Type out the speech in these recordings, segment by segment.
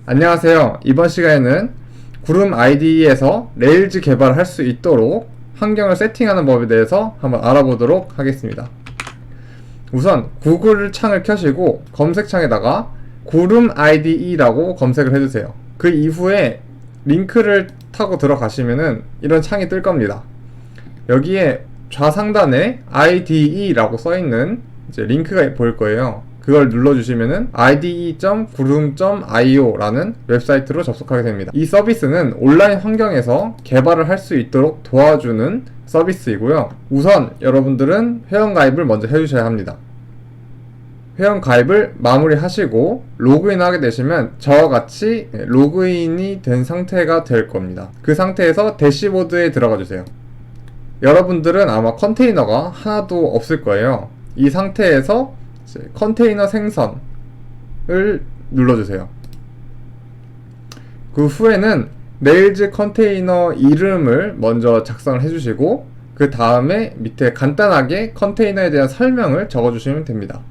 안녕하세요. 이번 시간에는 구름 IDE에서 레일즈 개발을 할 수 있도록 환경을 세팅하는 법에 대해서 한번 알아보도록 하겠습니다. 우선 구글 창을 켜시고 검색창에다가 구름 IDE라고 검색을 해주세요. 그 이후에 링크를 타고 들어가시면은 이런 창이 뜰 겁니다. 여기에 좌상단에 IDE라고 써있는 이제 링크가 보일 거예요. 그걸 눌러주시면은 ide.gurum.io 라는 웹사이트로 접속하게 됩니다. 이 서비스는 온라인 환경에서 개발을 할 수 있도록 도와주는 서비스이고요. 우선 여러분들은 회원가입을 먼저 해주셔야 합니다. 회원가입을 마무리하시고 로그인하게 되시면 저와 같이 로그인이 된 상태가 될 겁니다. 그 상태에서 대시보드에 들어가 주세요. 여러분들은 아마 컨테이너가 하나도 없을 거예요. 이 상태에서 컨테이너 생성을 눌러주세요. 그 후에는 레일즈 컨테이너 이름을 먼저 작성을 해주시고 그 다음에 밑에 간단하게 컨테이너에 대한 설명을 적어주시면 됩니다.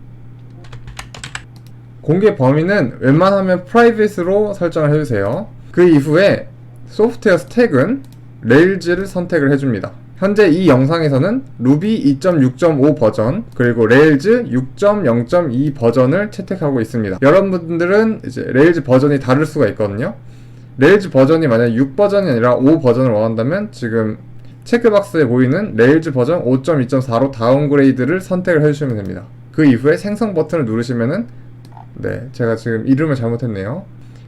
공개 범위는 웬만하면 프라이빗으로 설정을 해주세요. 그 이후에 소프트웨어 스택은 레일즈를 선택을 해줍니다. 현재 이 영상에서는 루비 2.6.5 버전 그리고 레일즈 6.0.2 버전을 채택하고 있습니다. 여러분들은 이제 레일즈 버전이 다를 수가 있거든요. 레일즈 버전이 만약 6 버전이 아니라 5 버전을 원한다면 지금 체크박스에 보이는 레일즈 버전 5.2.4로 다운그레이드를 선택을 해주시면 됩니다. 그 이후에 생성 버튼을 누르시면은 제가 지금 이름을 잘못했네요.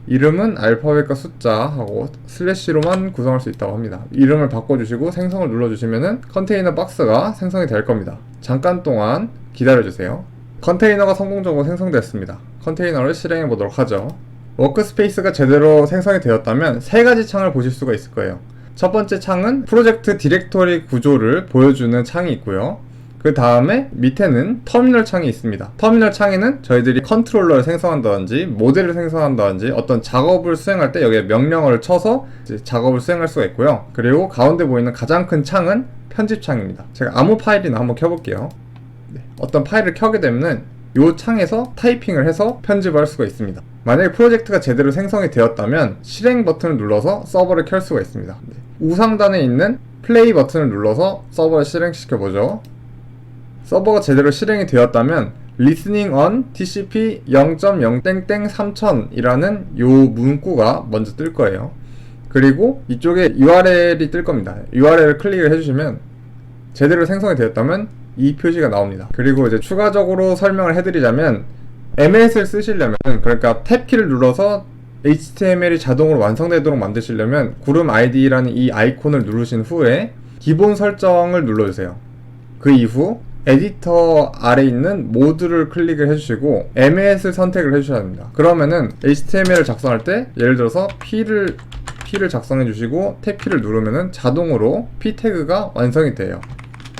이름은 알파벳과 숫자하고 슬래시로만 구성할 수 있다고 합니다. 이름을 바꿔주시고 생성을 눌러주시면은 컨테이너 박스가 생성이 될 겁니다. 잠깐 동안 기다려주세요. 컨테이너가 성공적으로 생성됐습니다. 컨테이너를 실행해 보도록 하죠. 워크스페이스가 제대로 생성이 되었다면 세 가지 창을 보실 수가 있을 거예요. 첫 번째 창은 프로젝트 디렉토리 구조를 보여주는 창이 있고요. 그 다음에 밑에는 터미널 창이 있습니다. 터미널 창에는 저희들이 컨트롤러를 생성한다든지 모델을 생성한다든지 어떤 작업을 수행할 때 여기에 명령어를 쳐서 이제 작업을 수행할 수가 있고요. 그리고 가운데 보이는 가장 큰 창은 편집 창입니다. 제가 아무 파일이나 한번 켜볼게요. 어떤 파일을 켜게 되면은 이 창에서 타이핑을 해서 편집을 할 수가 있습니다. 만약에 프로젝트가 제대로 생성이 되었다면 실행 버튼을 눌러서 서버를 켤 수가 있습니다. 우상단에 있는 플레이 버튼을 눌러서 서버를 실행시켜보죠. 서버가 제대로 실행이 되었다면 listening on TCP 0.0 이라는 요 문구가 먼저 뜰 거예요. 그리고 이쪽에 URL이 뜰 겁니다. URL을 클릭을 해주시면 제대로 생성이 되었다면 이 표시가 나옵니다. 그리고 이제 추가적으로 설명을 해드리자면 MS를 쓰시려면, 그러니까 탭키를 눌러서 HTML이 자동으로 완성되도록 만드시려면 구름 IDE라는 이 아이콘을 누르신 후에 기본 설정을 눌러주세요. 그 이후 에디터 아래 있는 모드를 클릭을 해주시고 MS를 선택을 해주셔야 합니다. 그러면은 HTML을 작성할 때 예를 들어서 P를 작성해 주시고 탭키를 누르면은 자동으로 P 태그가 완성이 돼요.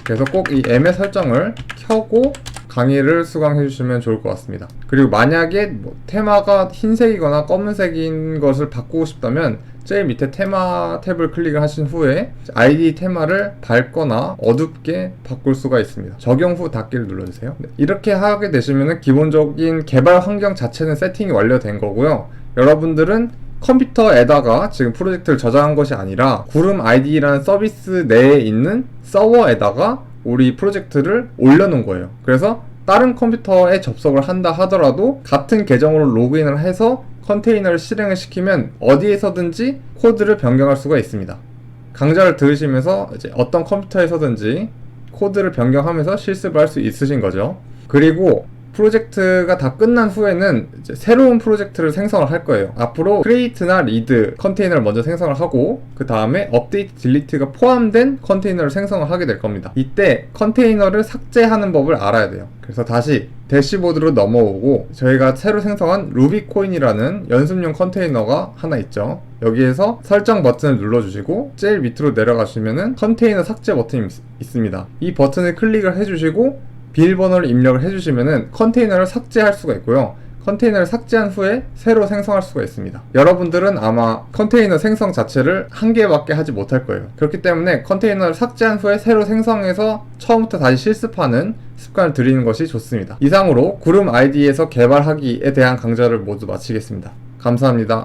그래서 꼭 이 MS 설정을 켜고 강의를 수강해 주시면 좋을 것 같습니다. 그리고 만약에 테마가 흰색이거나 검은색인 것을 바꾸고 싶다면 제일 밑에 테마 탭을 클릭을 하신 후에 ID 테마를 밝거나 어둡게 바꿀 수가 있습니다. 적용 후 닫기를 눌러주세요. 이렇게 하게 되시면 기본적인 개발 환경 자체는 세팅이 완료된 거고요. 여러분들은 컴퓨터에다가 지금 프로젝트를 저장한 것이 아니라 구름 IDE라는 서비스 내에 있는 서버에다가 우리 프로젝트를 올려놓은 거예요. 그래서 다른 컴퓨터에 접속을 한다 하더라도 같은 계정으로 로그인을 해서 컨테이너를 실행을 시키면 어디에서든지 코드를 변경할 수가 있습니다. 강좌를 들으시면서 이제 어떤 컴퓨터에서든지 코드를 변경하면서 실습을 할 수 있으신 거죠. 그리고 프로젝트가 다 끝난 후에는 이제 새로운 프로젝트를 생성을 할 거예요. 앞으로 create나 read 컨테이너를 먼저 생성을 하고 그 다음에 update, delete가 포함된 컨테이너를 생성을 하게 될 겁니다. 이때 컨테이너를 삭제하는 법을 알아야 돼요. 그래서 다시 대시보드로 넘어오고 저희가 새로 생성한 루비코인이라는 연습용 컨테이너가 하나 있죠. 여기에서 설정 버튼을 눌러주시고 제일 밑으로 내려가시면은 컨테이너 삭제 버튼이 있습니다. 이 버튼을 클릭을 해주시고 비밀번호를 입력을 해주시면은 컨테이너를 삭제할 수가 있고요. 컨테이너를 삭제한 후에 새로 생성할 수가 있습니다. 여러분들은 아마 컨테이너 생성 자체를 한 개밖에 하지 못할 거예요. 그렇기 때문에 컨테이너를 삭제한 후에 새로 생성해서 처음부터 다시 실습하는 습관을 들이는 것이 좋습니다. 이상으로 구름 IDE에서 개발하기에 대한 강좌를 모두 마치겠습니다. 감사합니다.